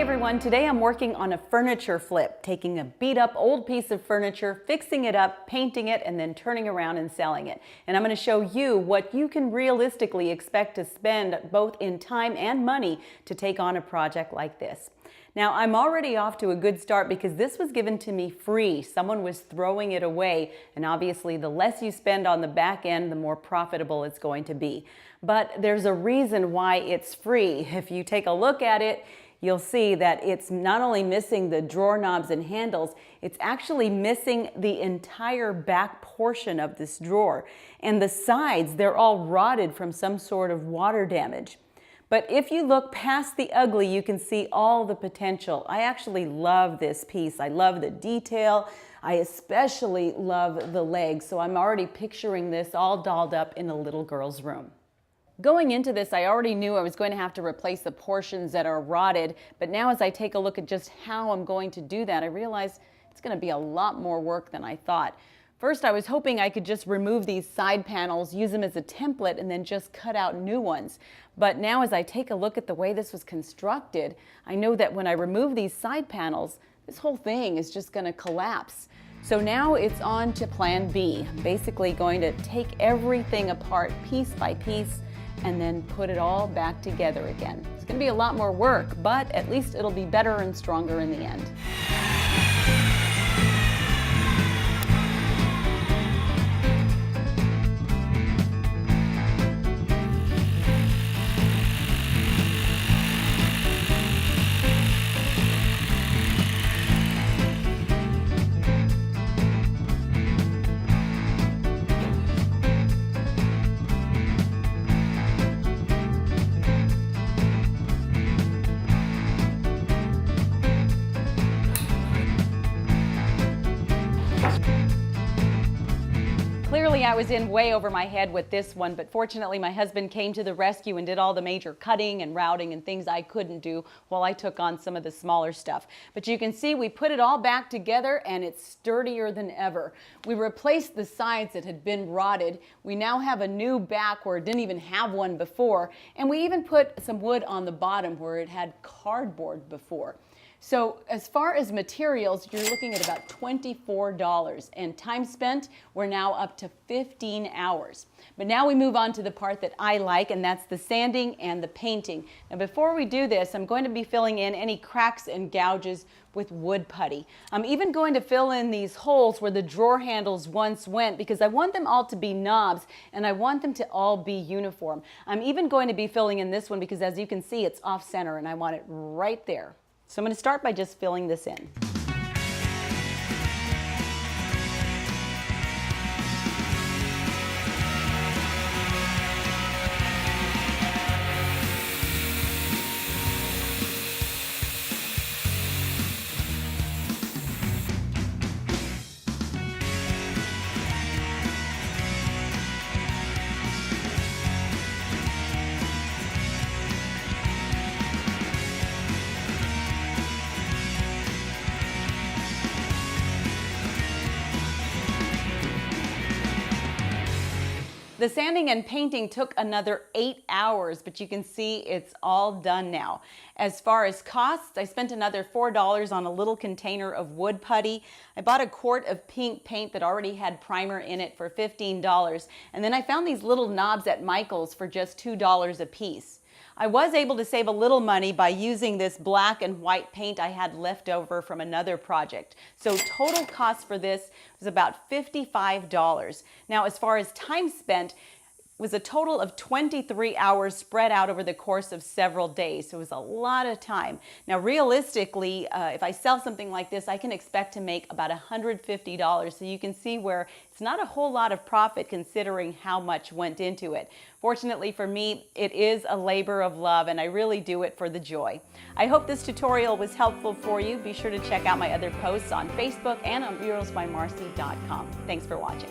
everyone, today I'm working on a furniture flip, taking a beat up old piece of furniture, fixing it up, painting it, and then turning around and selling it. And I'm going to show you what you can realistically expect to spend both in time and money to take on a project like this. Now, I'm already off to a good start because this was given to me free. Someone was throwing it away, and obviously the less you spend on the back end, the more profitable it's going to be. But there's a reason why it's free. If you take a look at it, you'll see that it's not only missing the drawer knobs and handles, it's actually missing the entire back portion of this drawer. And the sides, they're all rotted from some sort of water damage. But if you look past the ugly, you can see all the potential. I actually love this piece. I love the detail. I especially love the legs. So I'm already picturing this all dolled up in a little girl's room. Going into this, I already knew I was going to have to replace the portions that are rotted, but now as I take a look at just how I'm going to do that, I realize it's going to be a lot more work than I thought. First, I was hoping I could just remove these side panels, use them as a template, and then just cut out new ones. But now as I take a look at the way this was constructed, I know that when I remove these side panels, this whole thing is just going to collapse. So now it's on to plan B, basically going to take everything apart piece by piece and then put it all back together again. It's going to be a lot more work, but at least it'll be better and stronger in the end. Clearly I was in way over my head with this one, but fortunately my husband came to the rescue and did all the major cutting and routing and things I couldn't do while I took on some of the smaller stuff. But you can see we put it all back together and it's sturdier than ever. We replaced the sides that had been rotted. We now have a new back where it didn't even have one before, and we even put some wood on the bottom where it had cardboard before. So as far as materials, you're looking at about $24, and time spent, we're now up to 15 hours. But now we move on to the part that I like, and that's the sanding and the painting. Now before we do this, I'm going to be filling in any cracks and gouges with wood putty. I'm even going to fill in these holes where the drawer handles once went because I want them all to be knobs and I want them to all be uniform. I'm even going to be filling in this one because as you can see, it's off center and I want it right there. So I'm going to start by just filling this in. The sanding and painting took another 8 hours, but you can see it's all done now. As far as costs, I spent another $4 on a little container of wood putty. I bought a quart of pink paint that already had primer in it for $15, and then I found these little knobs at Michael's for just $2 a piece. I was able to save a little money by using this black and white paint I had left over from another project. So total cost for this was about $55. Now as far as time spent, was a total of 23 hours spread out over the course of several days. So it was a lot of time. Now realistically, if I sell something like this, I can expect to make about $150. So you can see where it's not a whole lot of profit considering how much went into it. Fortunately for me, it is a labor of love and I really do it for the joy. I hope this tutorial was helpful for you. Be sure to check out my other posts on Facebook and on muralsbymarcy.com. Thanks for watching.